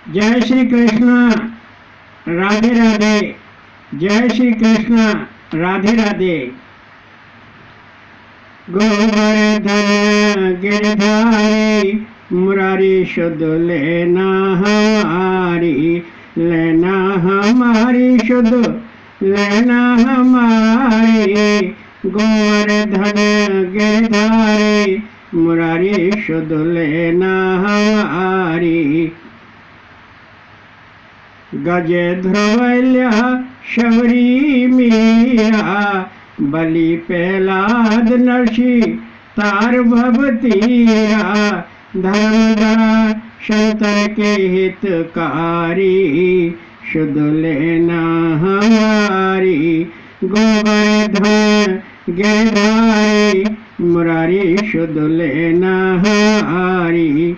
जय श्री कृष्ण। राधे राधे। जय श्री कृष्ण। राधे राधे। गोवर्धन गिरधारी मुरारी शुद्ध लेना हमारी, लेना हमारी शुद्ध लेना हमारी। गोवर्धन गिरधारी मुरारी शुद्ध लेना हमारी। गज ध्रुवल्य शबरी मीरा, बलि प्रहलाद नरसी तार भवतीरा। धर्मधरा शंकर के हितकारी, शुद्ध लेना हमारी। गोवर्धन गिरधारी मुरारी शुद्ध लेना हमारी।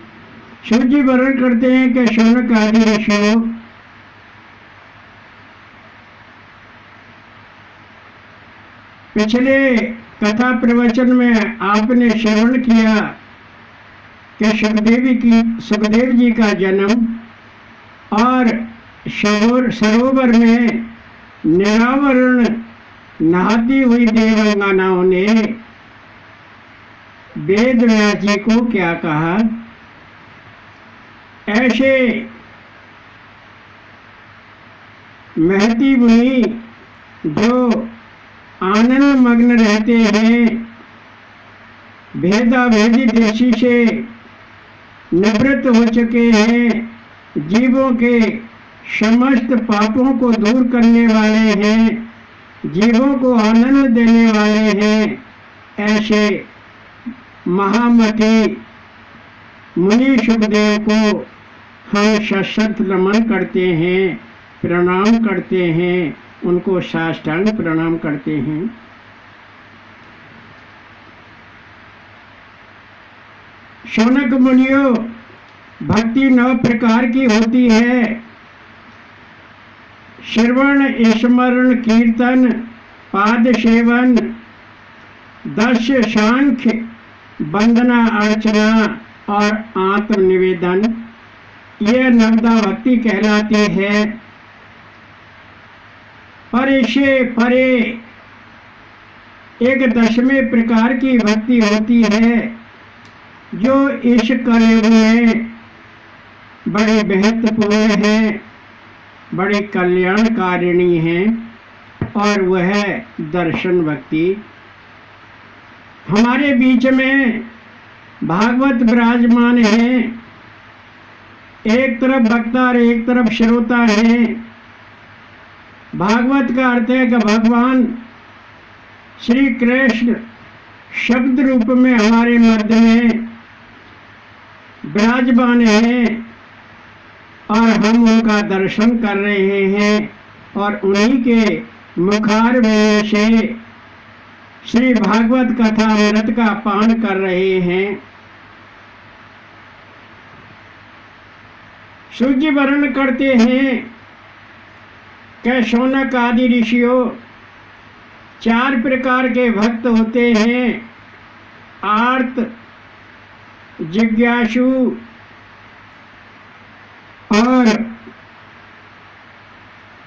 शिव जी वर्णन करते हैं कि शौनक आदि ऋषियों पिछले कथा प्रवचन में आपने श्रवण किया कि सुखदेव जी का जन्म और सरोवर में निरावरण नहाती हुई देवंगनाओं ने वेद व्यास जी को क्या कहा। ऐसे महती मुनि जो आनंद मग्न रहते हैं, भेदा भेदी दृष्टि से निवृत्त हो चुके हैं, जीवों के समस्त पापों को दूर करने वाले हैं, जीवों को आनंद देने वाले हैं, ऐसे महामती मुनि सुखदेव को हम सशक्त नमन करते हैं, प्रणाम करते हैं, उनको साष्टांग प्रणाम करते हैं। शौनक मुनियों, भक्ति 9 प्रकार की होती है। श्रवण, स्मरण, कीर्तन, पाद सेवन, दर्श, सांख्य, वंदना, अर्चना और आत्मनिवेदन, यह नवदा भक्ति कहलाती है। परे से परे एक 10वें प्रकार की भक्ति होती है, जो इस कलयुग में बड़ी महत्वपूर्ण है, बड़ी कल्याणकारिणी है, और वह दर्शन भक्ति। हमारे बीच में भागवत विराजमान है, एक तरफ वक्ता और एक तरफ श्रोता है। भागवत का अर्थ है कि भगवान श्री कृष्ण शब्द रूप में हमारे मध्य में विराजमान हैं और हम उनका दर्शन कर रहे हैं और उन्हीं के मुखारविंद से श्री भागवत कथा अमृत का पान कर रहे हैं। सूर्य वर्णन करते हैं कि शौनक आदि ऋषियों 4 प्रकार के भक्त होते हैं। आर्त, जिज्ञासु और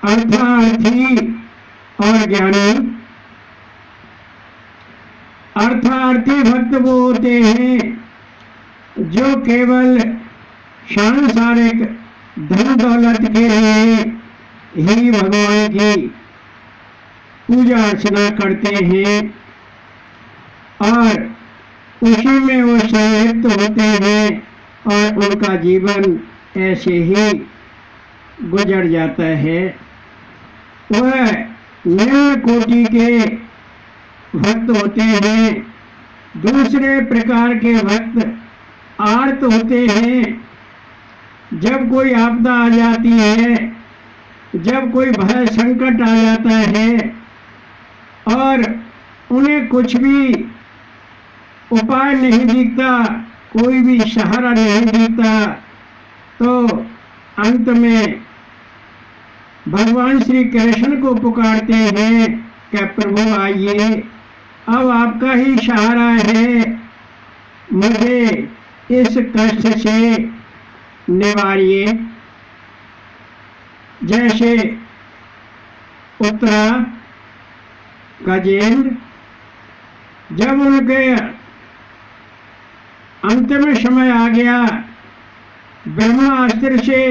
अर्थार्थी और ज्ञानी। अर्थार्थी भक्त वो होते हैं जो केवल सांसारिक धन दौलत के लिए ही भगवान की पूजा अर्चना करते हैं और उसी में वो संलिप्त होते हैं और उनका जीवन ऐसे ही गुजर जाता है। वह निम्न कोटि के भक्त होते हैं। दूसरे प्रकार के भक्त आर्त होते हैं। जब कोई आपदा आ जाती है, जब कोई भय संकट आ जाता है और उन्हें कुछ भी उपाय नहीं दिखता, कोई भी सहारा नहीं दिखता, तो अंत में भगवान श्री कृष्ण को पुकारते हैं कि प्रभु आइए, अब आपका ही सहारा है, मुझे इस कष्ट से निवारिए। जैसे उत्तरा, गजेंद्र, जब उनके अंतिम समय आ गया, ब्रह्मास्त्र से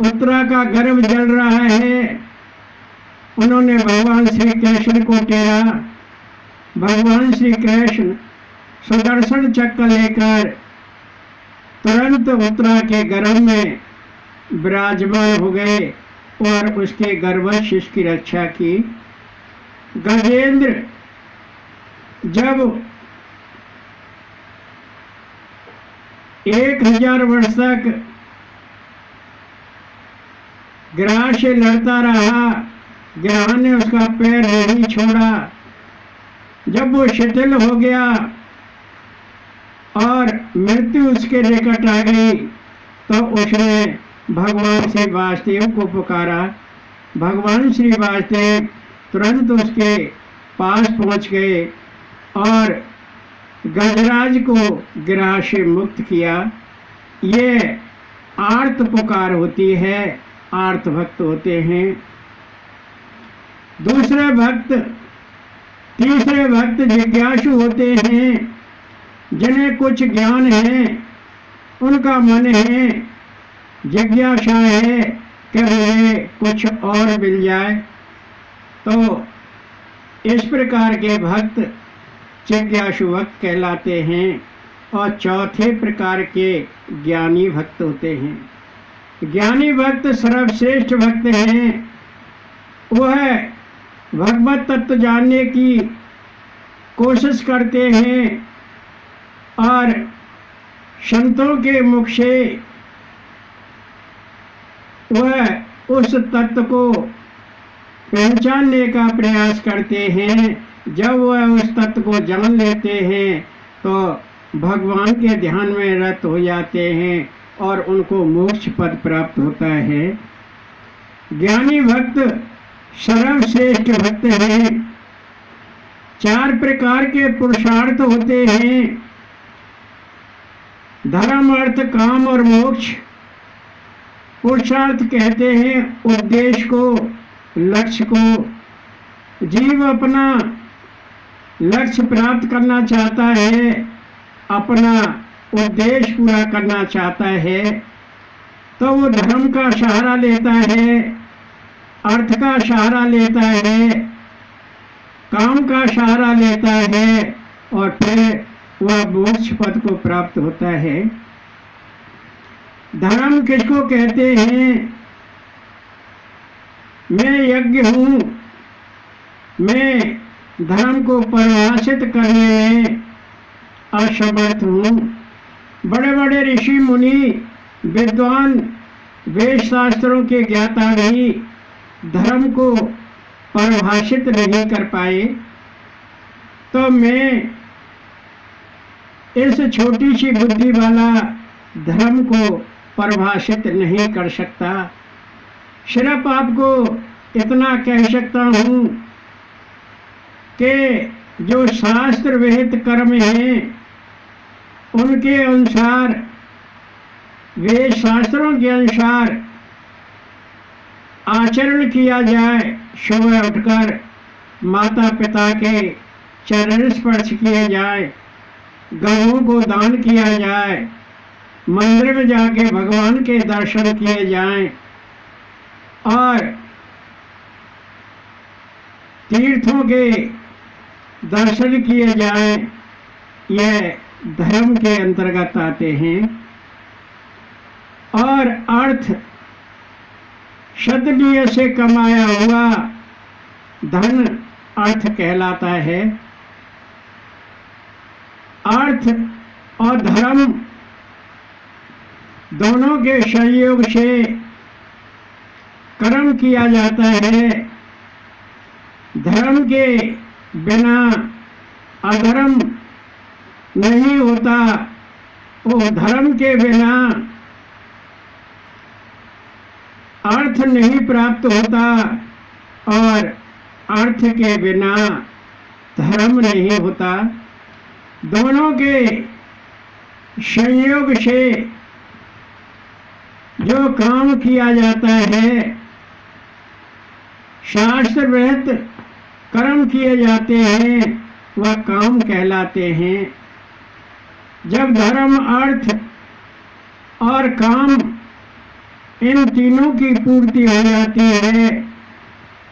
उत्तरा का गर्भ जल रहा है, उन्होंने भगवान श्री कृष्ण को टेरा। भगवान श्री कृष्ण सुदर्शन चक्र लेकर तुरंत उत्तरा के गर्भ में विराजमान हो गए और उसके गर्भाशय की रक्षा की। गजेंद्र जब 1000 वर्ष तक ग्रह से लड़ता रहा, ग्रह ने उसका पैर नहीं छोड़ा। जब वो शिथिल हो गया और मृत्यु उसके निकट आ गई, तो उसने भगवान श्री वासुदेव को पुकारा। भगवान श्री वासुदेव तुरंत उसके पास पहुंच गए और गजराज को ग्रह से मुक्त किया। ये आर्त पुकार होती है, आर्त भक्त होते हैं। दूसरे भक्त, तीसरे भक्त जिज्ञासु होते हैं, जिन्हें कुछ ज्ञान है, उनका मन है, जिज्ञासा है कि मुझे कुछ और मिल जाए। तो इस प्रकार के भक्त जिज्ञासु भक्त कहलाते हैं। और चौथे प्रकार के ज्ञानी भक्त होते हैं। ज्ञानी भक्त सर्वश्रेष्ठ भक्त हैं। वह भगवत तत्व जानने की कोशिश करते हैं और संतों के मुख से वह उस तत्व को पहचानने का प्रयास करते हैं। जब वह उस तत्व को जान लेते हैं तो भगवान के ध्यान में रत हो जाते हैं और उनको मोक्ष पद प्राप्त होता है। ज्ञानी भक्त सर्वश्रेष्ठ भक्त हैं। 4 प्रकार के पुरुषार्थ होते हैं: धर्म, अर्थ, काम और मोक्ष। पुरुषार्थ कहते हैं उद्देश्य को, लक्ष्य को। जीव अपना लक्ष्य प्राप्त करना चाहता है, अपना उद्देश्य पूरा करना चाहता है, तो वो धर्म का सहारा लेता है, अर्थ का सहारा लेता है, काम का सहारा लेता है और फिर वह मोक्ष पद को प्राप्त होता है। धर्म किसको कहते हैं? मैं यज्ञ हूँ, मैं धर्म को परिभाषित करने में असमर्थ हूँ। बड़े बड़े ऋषि मुनि विद्वान वेद शास्त्रों के ज्ञाता भी धर्म को परिभाषित नहीं कर पाए, तो मैं इस छोटी सी बुद्धि वाला धर्म को परिभाषित नहीं कर सकता। सिर्फ आपको इतना कह सकता हूँ कि जो शास्त्र विहित कर्म हैं उनके अनुसार, वेद शास्त्रों के अनुसार आचरण किया जाए। सुबह उठकर माता पिता के चरण स्पर्श किए जाए, गौओं को दान किया जाए, मंदिर में जाके भगवान के दर्शन किए जाएं और तीर्थों के दर्शन किए जाएं, यह धर्म के अंतर्गत आते हैं। और अर्थ, सद्गुण से कमाया हुआ धन अर्थ कहलाता है। अर्थ और धर्म दोनों के संयोग से कर्म किया जाता है। धर्म के बिना अधर्म नहीं होता, वो धर्म के बिना अर्थ नहीं प्राप्त होता और अर्थ के बिना धर्म नहीं होता। दोनों के संयोग से जो काम किया जाता है, शास्त्र विहित कर्म किए जाते हैं, वह काम कहलाते हैं। जब धर्म, अर्थ और काम इन तीनों की पूर्ति हो जाती है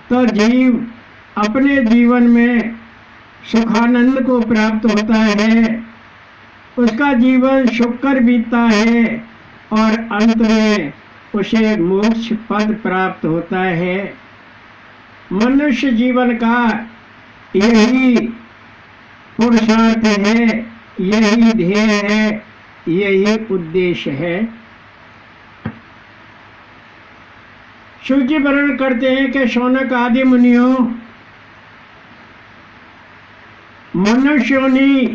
तो जीव अपने जीवन में सुखानंद को प्राप्त होता है, उसका जीवन सुखकर बीतता है और अंत में उसे मोक्ष पद प्राप्त होता है। मनुष्य जीवन का यही पुरुषार्थ है, यही ध्येय है, यही उद्देश्य है। सूची वर्णन करते हैं कि शौनक आदि मुनियों, मनुष्य योनि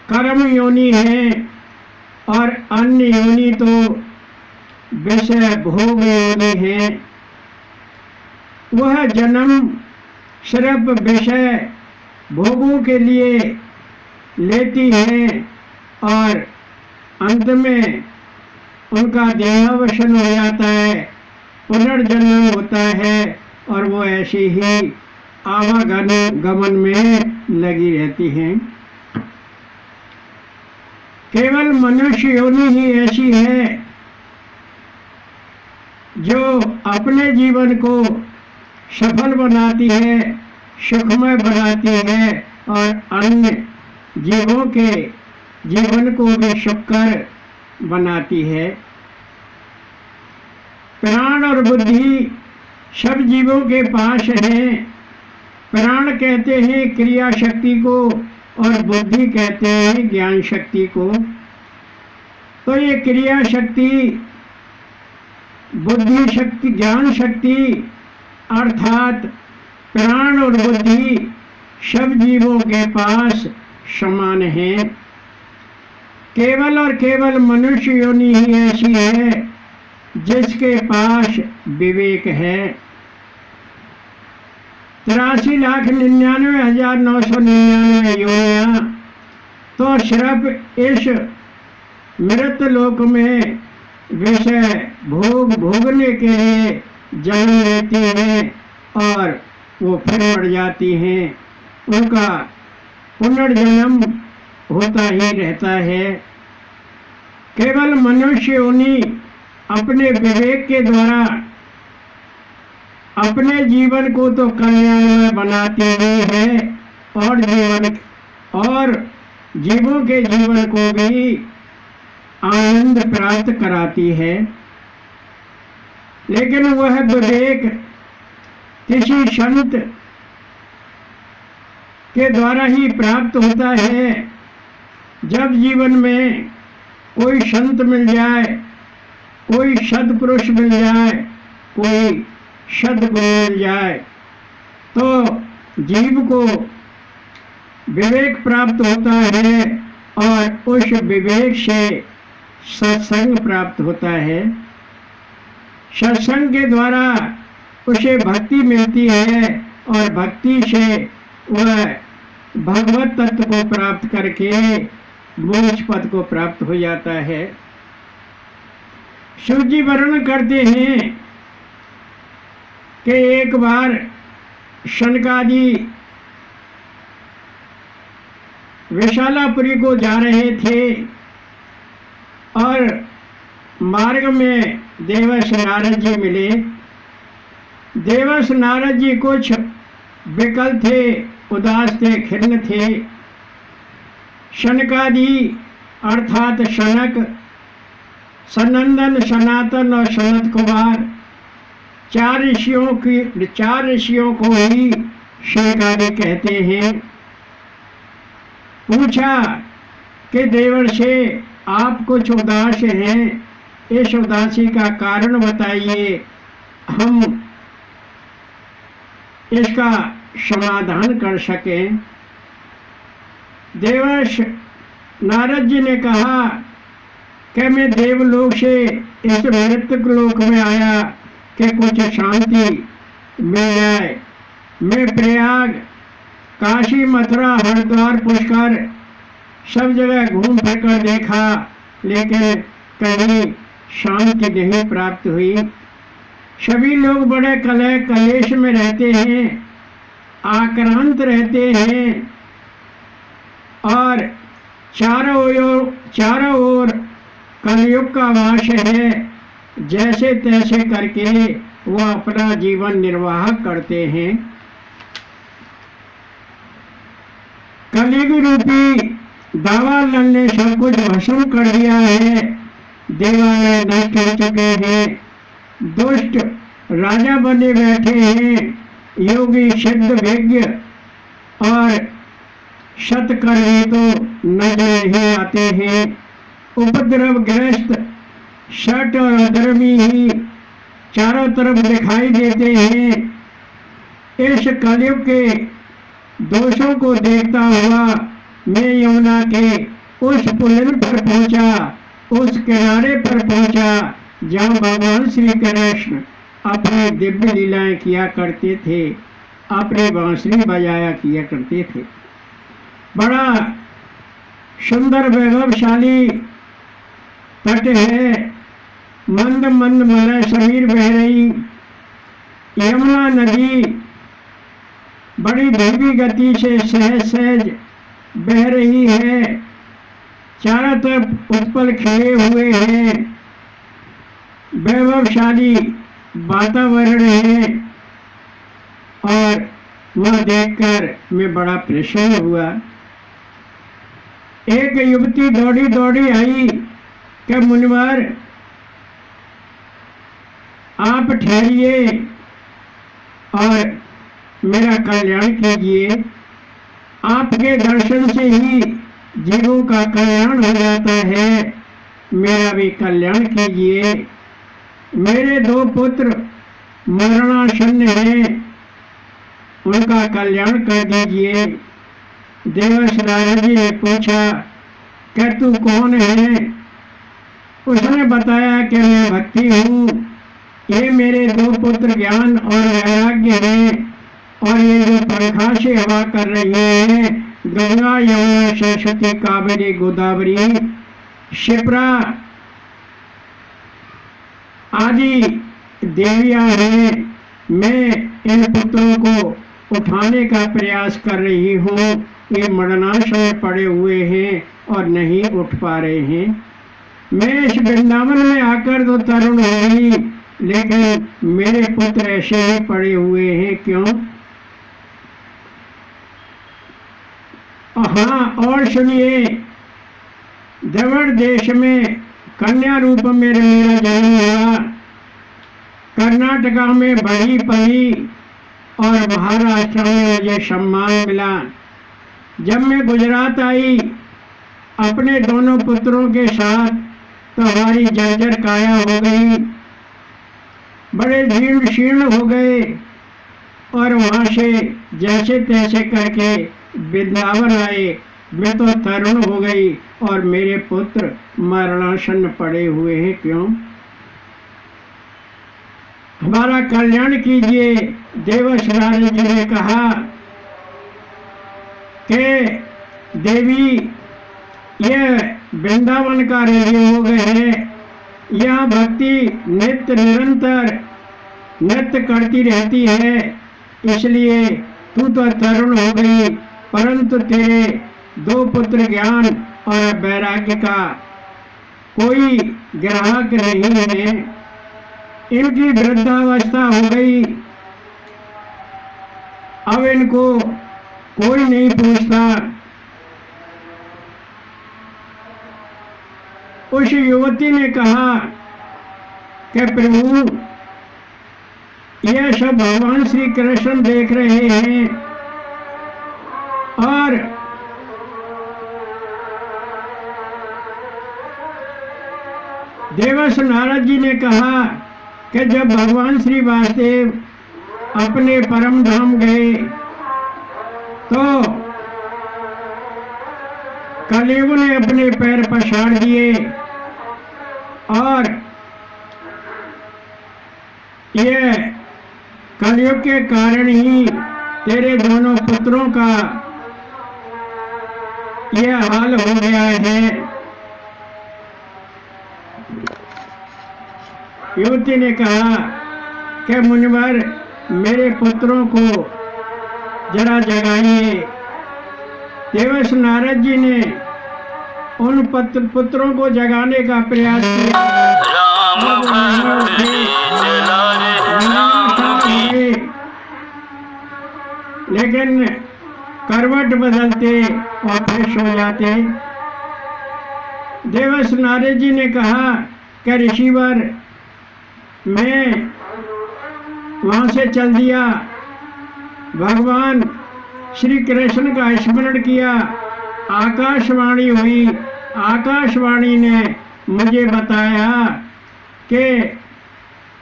कर्म योनि है और अन्य योनि तो विषय भोग योनि है। वह जन्म सिर्फ विषय भोगों के लिए लेती है और अंत में उनका देहावसान हो जाता है, पुनर्जन्म होता है और वो ऐसी ही आवागमन में लगी रहती हैं। केवल मनुष्य योनि ही ऐसी है जो अपने जीवन को सफल बनाती है, सुखमय बनाती है और अन्य जीवों के जीवन को भी सुखकर बनाती है। प्राण और बुद्धि सब जीवों के पास है। प्राण कहते हैं क्रिया शक्ति को और बुद्धि कहते हैं ज्ञान शक्ति को। तो ये क्रिया शक्ति, बुद्धि शक्ति, ज्ञान शक्ति अर्थात प्राण और बुद्धि सब जीवों के पास समान है। केवल और केवल मनुष्य योनि ही ऐसी है जिसके पास विवेक है। 83,99,999 योनियां तो सिर्फ इस मृत लोक में विषय भोग भोगने के लिए जन्म लेती हैं और वो फिर मर जाती हैं। उनका पुनर्जन्म होता ही रहता है। केवल मनुष्य योनि अपने विवेक के द्वारा अपने जीवन को तो कल्याणमय बनाती ही है और जीवों के जीवन को भी आनंद प्राप्त कराती है। लेकिन वह विवेक किसी संत के द्वारा ही प्राप्त होता है। जब जीवन में कोई संत मिल जाए, कोई सद्पुरुष मिल जाए, कोई सद्गुरु मिल जाए तो जीव को विवेक प्राप्त होता है और उस विवेक से सत्संग प्राप्त होता है। सत्संग के द्वारा उसे भक्ति मिलती है और भक्ति से वह भगवत तत्व को प्राप्त करके मोक्ष पद को प्राप्त हो जाता है। शिव जी वर्णन करते हैं कि एक बार शनकादि विशालापुरी को जा रहे थे और मार्ग में देवर्षि नारद जी मिले। देवर्षि नारद जी कुछ विकल थे, उदास थे, खिन्न थे। शनकादि अर्थात शनक, सनंदन, सनातन और सनत कुमार चार ऋषियों को ही शनकादि कहते हैं। पूछा कि देवर्षि आप कुछ उदास हैं, इस उदासी का कारण बताइए, हम इसका समाधान कर सकें। देवर्षि नारद जी ने कहा कि मैं देवलोक से इस मृतक लोक में आया कि कुछ शांति मिल जाए। मैं प्रयाग, काशी, मथुरा, हरिद्वार, पुष्कर सब जगह घूम फिर कर देखा, लेकिन कहीं शांति नहीं प्राप्त हुई। सभी लोग बड़े कलह कलेश में रहते हैं, आक्रांत रहते हैं और चारों ओर कलयुग का वास है। जैसे तैसे करके वो अपना जीवन निर्वाह करते हैं। कलयुग रूपी दावानल ने सब कुछ भस्म कर दिया है। देवालय नष्ट हो चुके हैं, दुष्ट राजा बने बैठे हैं, योगी सिद्ध विज्ञ और सत्कर्मी तो नजर ही आते हैं। उपद्रवग्रस्त शट और अधर्मी ही चारों तरफ दिखाई देते हैं। इस कलयुग के दोषों को देखता हुआ मैं यमुना के उस पुलिन पर पहुंचा, उस किनारे पर पहुंचा जहां भगवान श्री कृष्ण अपनी दिव्य लीलाएं किया करते थे, अपनी बांसुरी बजाया किया करते थे। बड़ा सुंदर वैभवशाली तट है। मंद मंद मलय समीर बह रही यमुना नदी बड़ी धीमी गति से सहज सहज बह रही है। चारों तरफ उत्पल खिले हुए हैं, वैभवशाली वातावरण है और वह देखकर मैं बड़ा प्रसन्न हुआ। एक युवती दौड़ी दौड़ी आई कि मुनिवर आप ठहरिए और मेरा कल्याण कीजिए। आपके दर्शन से ही जीवों का कल्याण हो जाता है, मेरा भी कल्याण कीजिए। मेरे 2 पुत्र मरणासन्न हैं, उनका कल्याण कर दीजिए। देवर्ष नारद जी ने पूछा कि तू कौन है? उसने बताया कि मैं भक्ति हूँ। ये मेरे 2 पुत्र ज्ञान और वैराग्य हैं और ये जो पंखा से हवा कर रही है, गंगा यमुना सरस्वती कावेरी गोदावरी शिप्रा आदि देवियां हैं। मैं इन पुत्रों को उठाने का प्रयास कर रही हूँ। ये मरणासन में पड़े हुए हैं और नहीं उठ पा रहे हैं। मैं इस वृंदावन में आकर तो तरुण हो गई, लेकिन मेरे पुत्र ऐसे ही पड़े हुए हैं, क्यों? हाँ, और सुनिए, द्रविड़ देश में कन्या रूप में मेरा जन्म हुआ। कर्नाटका में बड़ी पली और महाराष्ट्र में मुझे सम्मान मिला। जब मैं गुजरात आई अपने दोनों पुत्रों के साथ तो हमारी जर्जर काया हो गई, बड़े जीर्ण शीर्ण हो गए और वहाँ से जैसे तैसे करके वृंदावन आए। मैं तो तरुण हो गई और मेरे पुत्र मरणासन्न पड़े हुए हैं, क्यों? हमारा कल्याण कीजिए। देवर्ष नारद जी ने कहा कि देवी, यह वृंदावन का राजयोग है, यह भक्ति नित्य निरंतर नृत्य करती रहती है, इसलिए तू तो तरुण हो गई, परंतु तेरे 2 पुत्र ज्ञान और वैराग्य का कोई ग्राहक नहीं है। इनकी वृद्धावस्था हो गई, अब इनको कोई नहीं पूछता। उस युवती ने कहा कि प्रभु, यह सब भगवान श्री कृष्ण देख रहे हैं और देवर्ष नारद जी ने कहा कि जब भगवान श्री वासुदेव अपने परम धाम गए तो कलयुग ने अपने पैर पछाड़ दिए और ये कलयुग के कारण ही तेरे दोनों पुत्रों का यह हाल हो गया है। युवती ने कहा कि मुनिवर मेरे पुत्रों को जरा जगाइए। देवर्षि नारद जी ने उन पुत्रों को जगाने का प्रयास किया। लेकिन करवट बदलते और फ्रेश हो जाते। देवर्षि नारद जी ने कहा कि ऋषिवर मैं वहां से चल दिया। भगवान श्री कृष्ण का स्मरण किया। आकाशवाणी हुई। आकाशवाणी ने मुझे बताया कि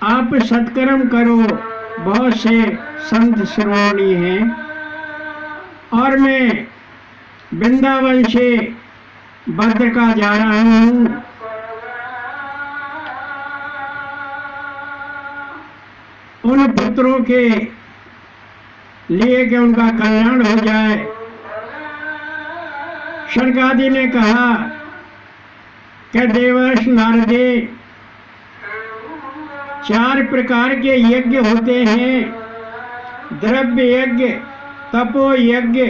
आप सत्कर्म करो, बहुत से संत श्रोमणी हैं, और मैं वृंदावन से भद्रका जा रहा हूँ। उन पुत्रों के लिए कि उनका कल्याण हो जाए। शनकादि ने कहा कि देवर्षि नारदे, 4 प्रकार के यज्ञ होते हैं, द्रव्य यज्ञ, तपो यज्ञ,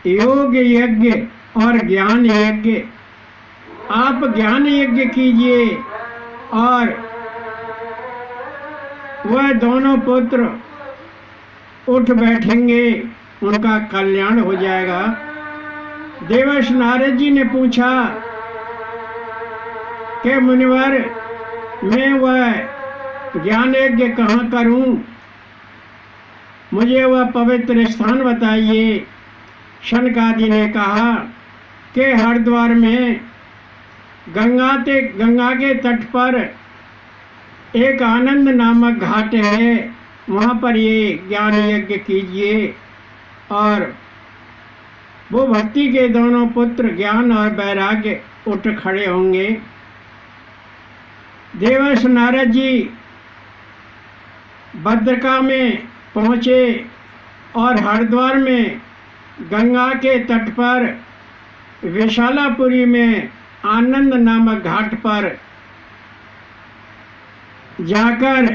योग यज्ञ और ज्ञान यज्ञ। आप ज्ञान यज्ञ कीजिए और वह दोनों पुत्र उठ बैठेंगे, उनका कल्याण हो जाएगा। देवर्षि नारद जी ने पूछा कि मुनिवर मैं वह ज्ञान यज्ञ कहाँ करूं, मुझे वह पवित्र स्थान बताइए। शनकादि ने कहा कि हरिद्वार में गंगा के तट पर एक आनंद नामक घाट है, वहाँ पर ये ज्ञान यज्ञ कीजिए और वो भक्ति के दोनों पुत्र ज्ञान और वैराग्य उठ खड़े होंगे। देवर्षि नारद जी भद्रका में पहुँचे और हरिद्वार में गंगा के तट पर विशालापुरी में आनंद नामक घाट पर जाकर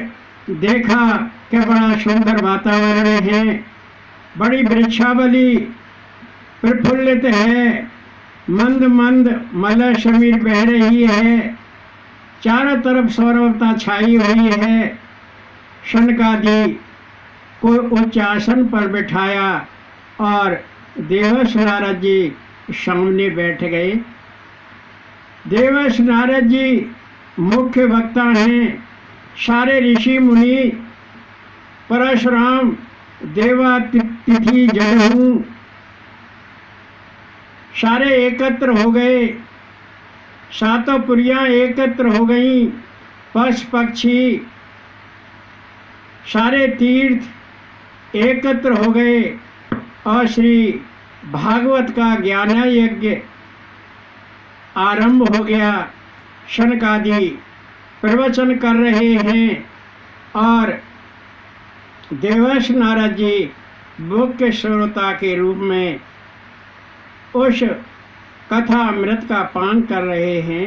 देखा कि बड़ा सुंदर वातावरण है, बड़ी वृक्षावली प्रफुल्लित है, मंद मंद मलय समीर बह रही है, चारों तरफ सौरभता छाई हुई है। शनकादि को उच्च आसन पर बिठाया और देवर्षि नारद जी सामने बैठ गए। देवर्षि नारद जी मुख्य वक्ता हैं। सारे ऋषि मुनि, परशुराम, देवातिथि जड़हू सारे एकत्र हो गए। सातों पुरियां एकत्र हो गईं। पशु पक्षी सारे तीर्थ एकत्र हो गए और श्री भागवत का ज्ञान यज्ञ आरंभ हो गया। शनकादि प्रवचन कर रहे हैं और देवर्षि नारद जी मुख्य श्रोता के रूप में उस कथा अमृत का पान कर रहे हैं।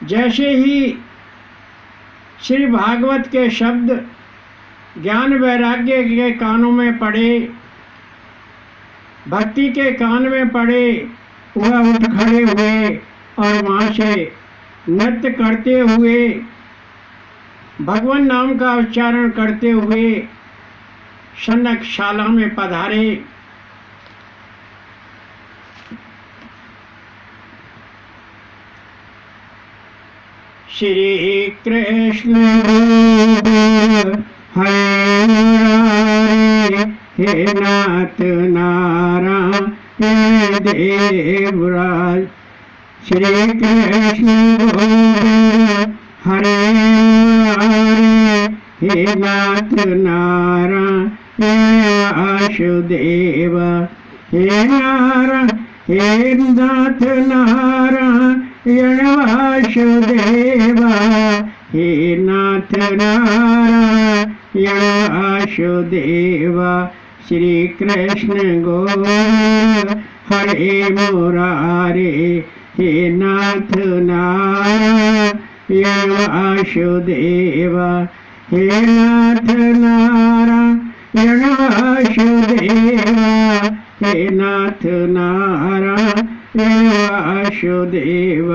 जैसे ही श्री भागवत के शब्द ज्ञान वैराग्य के कानों में पड़े, भक्ति के कान में पड़े, वह उठ खड़े हुए और वहाँ से नृत्य करते हुए, भगवान नाम का उच्चारण करते हुए सनकशाला में पधारे। श्री कृष्ण हरे हे नाथ नारायण हे देवराज। श्री कृष्ण हरे हरे हे नाथ नारायण हे वासुदेव। हे नारायण हे नाथ नारायण वासुदेवा। हे नाथ नारायण वासुदेवा। श्री कृष्ण गोविंद हरे मुरारे हे नाथ नारायण वासुदेव, हे नाथ नारायण वासुदेव, हे नाथ नारायण वासुदेव।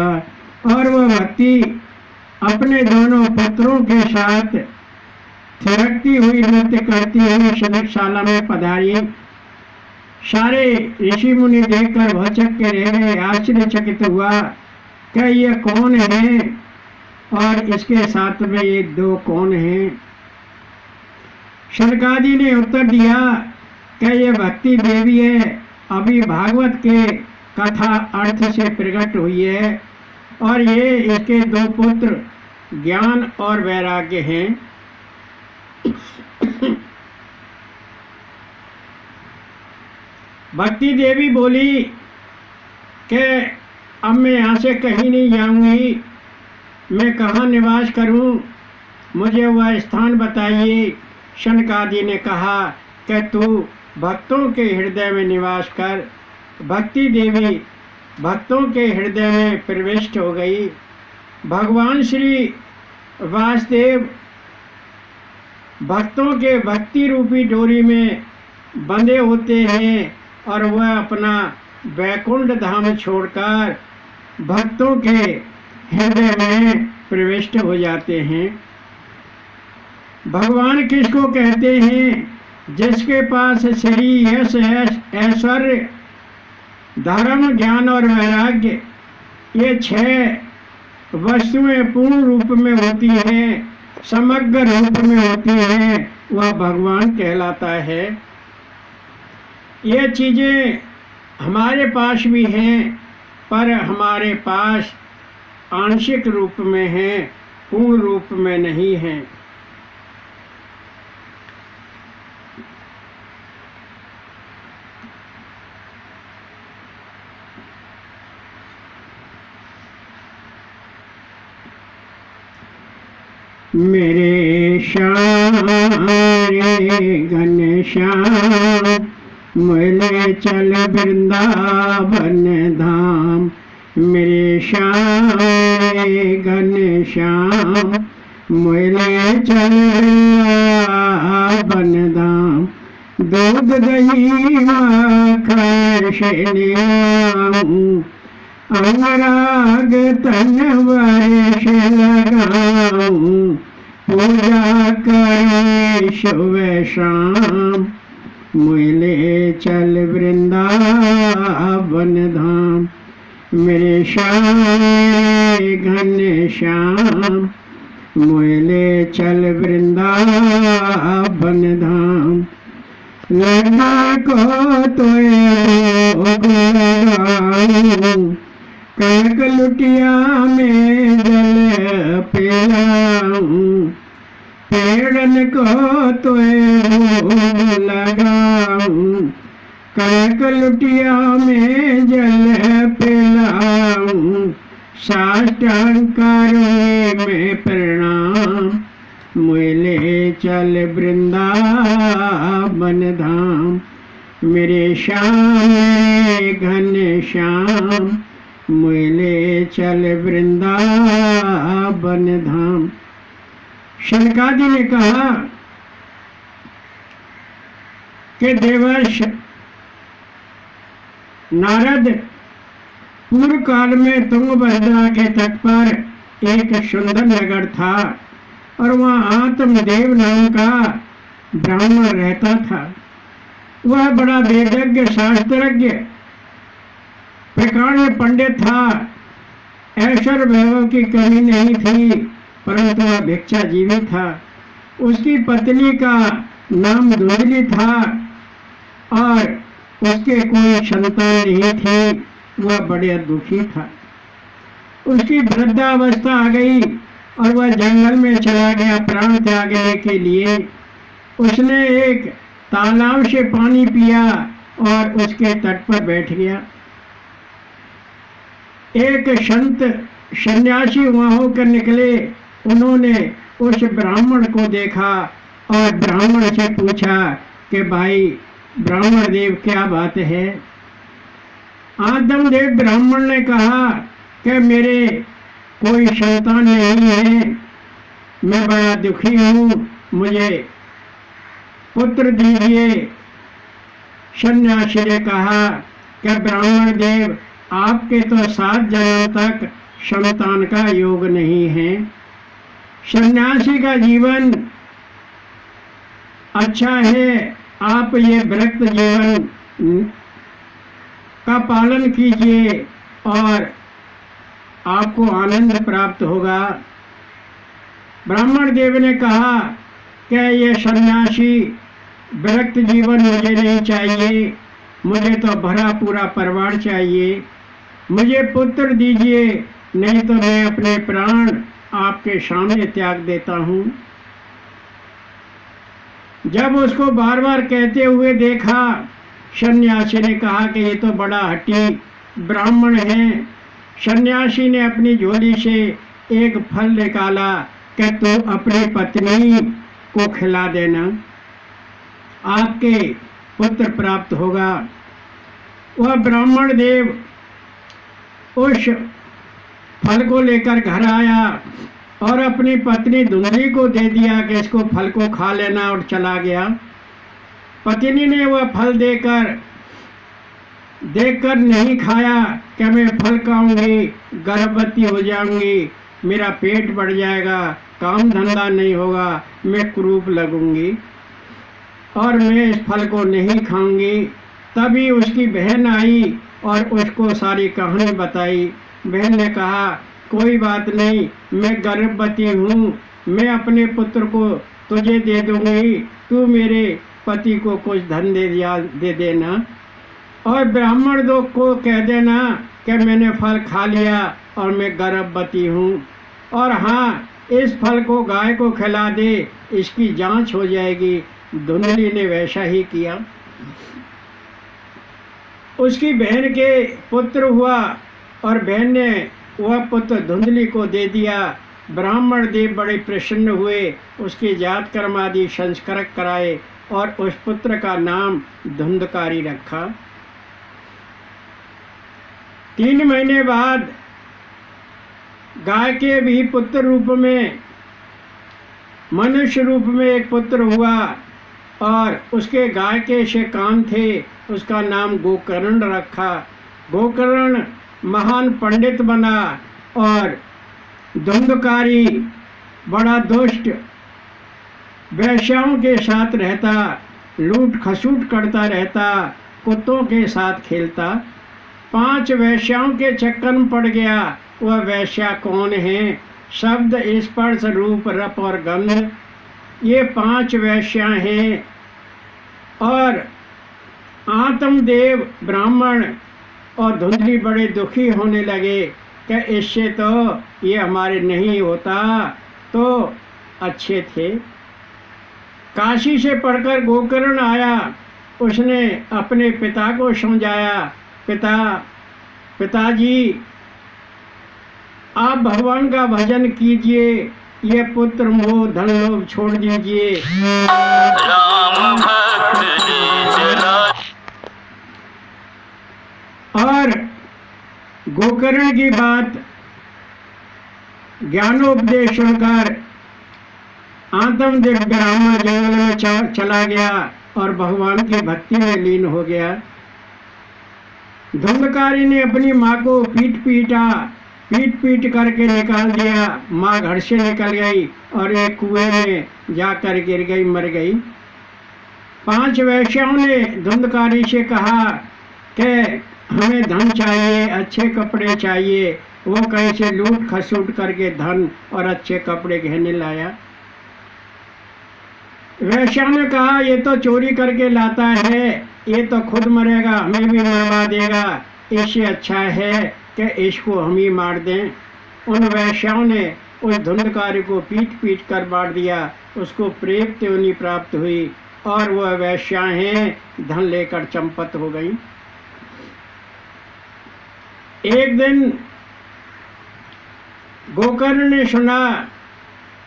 और वह भक्ति अपने दोनों पुत्रों के साथ थिरकती हुई नृत्य करती हुई सनकशाला में पधारी। सारे ऋषि मुनि देखकर भौचक के रह गए, आश्चर्यचकित हुआ क्या ये कौन है और इसके साथ में ये दो कौन हैं। शनकादि ने उत्तर दिया कि ये भक्ति देवी है, अभी भागवत के कथा अर्थ से प्रकट हुई है और ये इसके दो पुत्र ज्ञान और वैराग्य हैं। भक्ति देवी बोली कि अब मैं यहाँ से कहीं नहीं जाऊंगी, मैं कहाँ निवास करूं, मुझे वह स्थान बताइए। शनकादि ने कहा कि तू भक्तों के हृदय में निवास कर। भक्ति देवी भक्तों के हृदय में प्रविष्ट हो गई। भगवान श्री वासुदेव भक्तों के भक्ति रूपी डोरी में बंधे होते हैं और वह अपना वैकुंठ धाम छोड़कर भक्तों के हृदय में प्रविष्ट हो जाते हैं। भगवान किसको कहते हैं? जिसके पास श्री यश ऐश्वर्य धर्म ज्ञान और वैराग्य ये 6 वस्तुएं पूर्ण रूप में होती हैं, समग्र रूप में होती हैं, वह भगवान कहलाता है। ये चीज़ें हमारे पास भी हैं, पर हमारे पास आंशिक रूप में हैं, पूर्ण रूप में नहीं हैं। मेरे श्याम रे घनश्याम, मोले चल वृंदावन धाम। मेरे श्याम रे घनश्याम, मोले चल वृंदावन धाम। दूध दही माखन श्याम, अंगराग तन वर्ष लगाऊं। पूजा करे शुभ शाम, मोले चल वृंदावन धाम। मेरे श्याम घन श्याम, मोले चल वृंदावन धाम। लड़ना को तो कनक लुटिया में जल पिलाऊं। पेड़न को तो लगाऊं, कनक लुटिया में जल पिलाऊं। साष्टांग करूं में प्रणाम, मोले चल वृंदावन धाम। मेरे श्याम घन श्याम, मोले चल वृंदावन धाम। शनकादि ने कहा कि देवर्ष नारद, पूर्व काल में तुंगभद्रा के तट पर एक सुंदर नगर था और वहाँ आत्मदेव नाम का ब्राह्मण रहता था। वह बड़ा वेदज्ञ शास्त्रज्ञ प्रकांड पंडित था। ऐश्वर्य वैभव की कमी नहीं थी, परंतु वह भिक्षाजीवी था। उसकी पत्नी का नाम धुंधली था और उसके कोई संतान नहीं थी। वह बड़े दुखी था। उसकी वृद्धावस्था आ गई और वह जंगल में चला गया प्राण त्यागने के लिए। उसने एक तालाब से पानी पिया और उसके तट पर बैठ गया। एक संत सन्यासी वहां होकर निकले। उन्होंने उस ब्राह्मण को देखा और ब्राह्मण से पूछा कि भाई ब्राह्मण देव क्या बात है। आत्मदेव ब्राह्मण ने कहा कि मेरे कोई संतान नहीं है, मैं बड़ा दुखी हूँ, मुझे पुत्र दीजिए। सन्यासी ने कहा कि ब्राह्मण देव, आपके तो 7 जन्म तक संतान का योग नहीं है। सन्यासी का जीवन अच्छा है, आप ये व्रत जीवन का पालन कीजिए और आपको आनंद प्राप्त होगा। ब्राह्मण देव ने कहा कि ये सन्यासी व्रत जीवन मुझे नहीं चाहिए, मुझे तो भरा पूरा परिवार चाहिए, मुझे पुत्र दीजिए, नहीं तो मैं अपने प्राण आपके सामने त्याग देता हूँ। जब उसको बार बार कहते हुए देखा, सन्यासी ने कहा कि ये तो बड़ा हठी ब्राह्मण है। सन्यासी ने अपनी झोली से एक फल निकाला कि तू अपनी पत्नी को खिला देना, आपके पुत्र प्राप्त होगा। वह ब्राह्मण देव उस फल को लेकर घर आया और अपनी पत्नी धुंधली को दे दिया कि इसको फल को खा लेना, और चला गया। पत्नी ने वह फल देखकर नहीं खाया कि मैं फल खाऊंगी, गर्भवती हो जाऊंगी, मेरा पेट बढ़ जाएगा, काम धंधा नहीं होगा, मैं कुरूप लगूंगी और मैं इस फल को नहीं खाऊंगी। तभी उसकी बहन आई और उसको सारी कहानी बताई। बहन ने कहा, कोई बात नहीं, मैं गर्भवती हूँ, मैं अपने पुत्र को तुझे दे दूंगी, तू मेरे पति को कुछ धन दे देना और ब्राह्मण दो को कह देना कि मैंने फल खा लिया और मैं गर्भवती हूँ, और हाँ, इस फल को गाय को खिला दे, इसकी जांच हो जाएगी। धुंधली ने वैसा ही किया। उसकी बहन के पुत्र हुआ और बहन ने वह पुत्र धुंधली को दे दिया। ब्राह्मण देव बड़े प्रसन्न हुए, उसके जात कर्म आदि संस्कार कराए और उस पुत्र का नाम धुंधकारी रखा। 3 महीने बाद गाय के भी पुत्र रूप में, मनुष्य रूप में एक पुत्र हुआ और उसके गाय के से कान थे, उसका नाम गोकर्ण रखा। गोकर्ण महान पंडित बना और धुंधकारी बड़ा दुष्ट वैश्याओं के साथ रहता, लूट खसूट करता रहता, कुत्तों के साथ खेलता। 5 वैश्याओं के चक्कर में पड़ गया। वह वैश्या कौन है? शब्द, स्पर्श, रूप, रप और गंध, ये 5 वैश्या हैं। और आत्मदेव ब्राह्मण और धुंधली बड़े दुखी होने लगे कि इससे तो ये हमारे नहीं होता तो अच्छे थे। काशी से पढ़कर गोकर्ण आया, उसने अपने पिता को समझाया, पिताजी आप भगवान का भजन कीजिए, ये पुत्र मोह धन लोभ छोड़ दीजिए। राम भक्त और गोकर्ण की बात ज्ञानोपदेश सुनकर आत्मदेव ब्राह्मण जंगल में चला गया और भगवान की भक्ति में लीन हो गया। धुंधकारी ने अपनी माँ को पीट करके निकाल दिया। माँ घर से निकल गई और एक कुएं में जाकर गिर गई, मर गई। 5 वैश्याओं ने धुंधकारी से कहा कि हमें धन चाहिए, अच्छे कपड़े चाहिए। वो कहीं से लूट खसूट करके धन और अच्छे कपड़े गहने लाया। वैश्या ने कहा, ये तो चोरी करके लाता है, ये तो खुद मरेगा, हमें भी मरवा देगा, इससे अच्छा है कि इसको हम ही मार दें। उन वैश्याओं ने उस धुंधकारी को पीट कर मार दिया। उसको प्रेत योनि प्राप्त हुई और वह वैश्याएं धन लेकर चंपत हो गई। एक दिन गोकर्ण ने सुना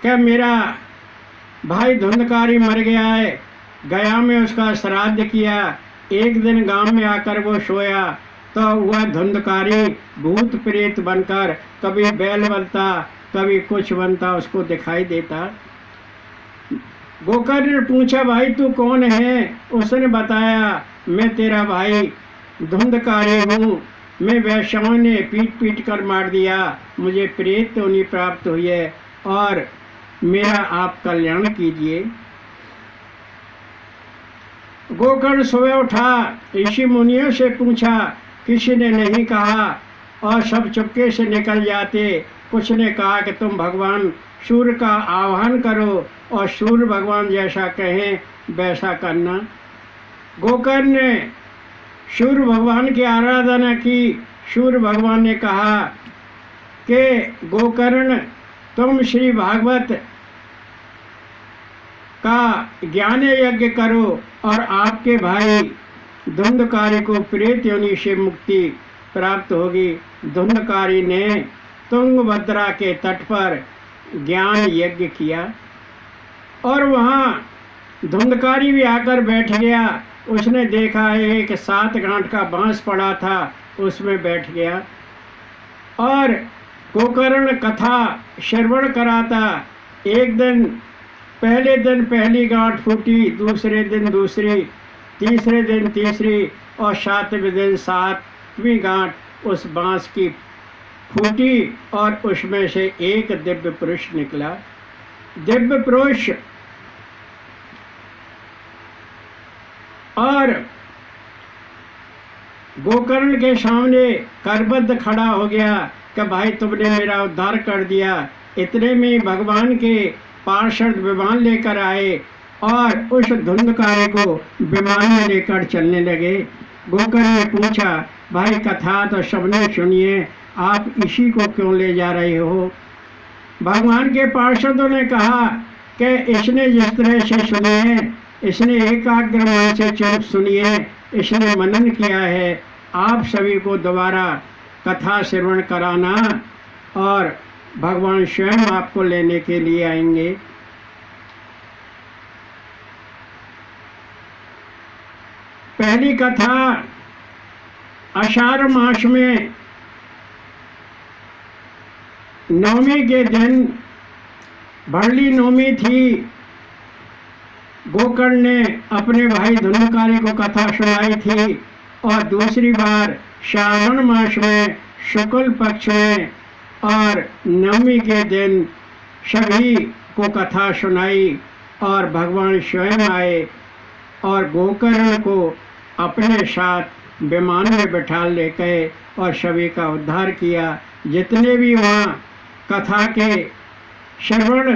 कि मेरा भाई धुंधकारी मर गया है। गया में उसका श्राद्ध किया। एक दिन गांव में आकर वो सोया तो वह धुंधकारी भूत प्रेत बनकर कभी बैल बनता, कभी कुछ बनता, उसको दिखाई देता। गोकर्ण ने पूछा, भाई तू कौन है? उसने बताया, मैं तेरा भाई धुंधकारी हूँ। मैं वैश्याओं ने पीट पीट कर मार दिया, मुझे प्रेत योनि प्राप्त हुई है और मेरा आप कल्याण कीजिए। गोकर्ण सुबह उठा, ऋषि मुनियों से पूछा, किसी ने नहीं कहा और सब चुपके से निकल जाते। कुछ ने कहा कि तुम भगवान सूर्य का आह्वान करो और सूर्य भगवान जैसा कहें वैसा करना। गोकर्ण ने सूर्य भगवान की आराधना की। सूर्य भगवान ने कहा कि गोकर्ण, तुम श्री भागवत का ज्ञान यज्ञ करो और आपके भाई धुंधकारी को प्रेत योनि से मुक्ति प्राप्त होगी। धुंधकारी ने तुंगभद्रा के तट पर ज्ञान यज्ञ किया और वहाँ धुंधकारी भी आकर बैठ गया। उसने देखा एक 7 गांठ का बांस पड़ा था, उसमें बैठ गया और गोकर्ण कथा श्रवण कराता। एक दिन पहले दिन पहली गांठ फूटी, दूसरे दिन दूसरी, तीसरे दिन तीसरी और 7वें दिन 7वीं गांठ उस बांस की फूटी और उसमें से एक दिव्य पुरुष निकला। दिव्य पुरुष और गोकर्ण के सामने करबद्ध खड़ा हो गया कि भाई तुमने मेरा उद्धार कर दिया। इतने में भगवान के पार्षद विमान लेकर आए और उस धुंधकारी को विमान में लेकर चलने लगे। गोकर्ण ने पूछा, भाई कथा तो सबने सुनिए, आप इसी को क्यों ले जा रहे हो? भगवान के पार्षदों ने कहा कि इसने जिस तरह से सुनी है, इसने एकाग्र मन से चुप सुनी है, इसने मनन किया है, आप सभी को दोबारा कथा श्रवण कराना और भगवान स्वयं आपको लेने के लिए आएंगे। पहली कथा आषाढ़ मास में नवमी के दिन, भरली नवमी थी, गोकर्ण ने अपने भाई धुंधकारी को कथा सुनाई थी और दूसरी बार श्रावण मास में शुक्ल पक्ष में और नवमी के दिन सभी को कथा सुनाई और भगवान स्वयं आए और गोकर्ण को अपने साथ विमान में बैठा ले गए और सभी का उद्धार किया। जितने भी वहाँ कथा के श्रवण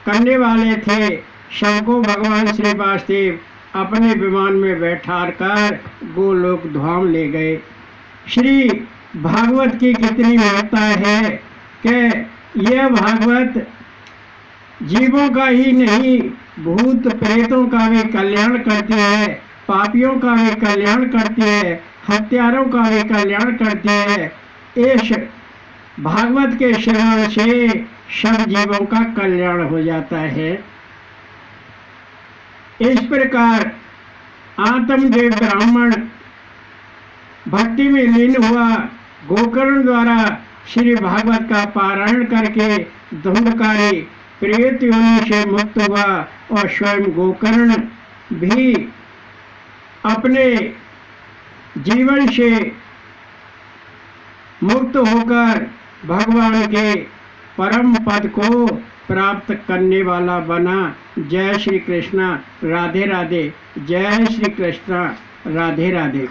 करने वाले थे, सबको भगवान श्री वासुदेव अपने विमान में बैठा कर गोलोक धाम ले गए। श्री भागवत की कितनी महत्ता है कि यह भागवत जीवों का ही नहीं, भूत प्रेतों का भी कल्याण करती है, पापियों का भी कल्याण करती है, हत्यारों का भी कल्याण करती है। इस भागवत के श्रवण से सब जीवों का कल्याण हो जाता है। इस प्रकार आत्मदेव ब्राह्मण भक्ति में लीन हुआ। गोकर्ण द्वारा श्री भागवत का पारायण करके धुंधकारी प्रेत योनि से मुक्त हुआ और स्वयं गोकर्ण भी अपने जीवन से मुक्त होकर भगवान के परम पद को प्राप्त करने वाला बना। जय श्री कृष्ण, राधे राधे। जय श्री कृष्ण, राधे राधे।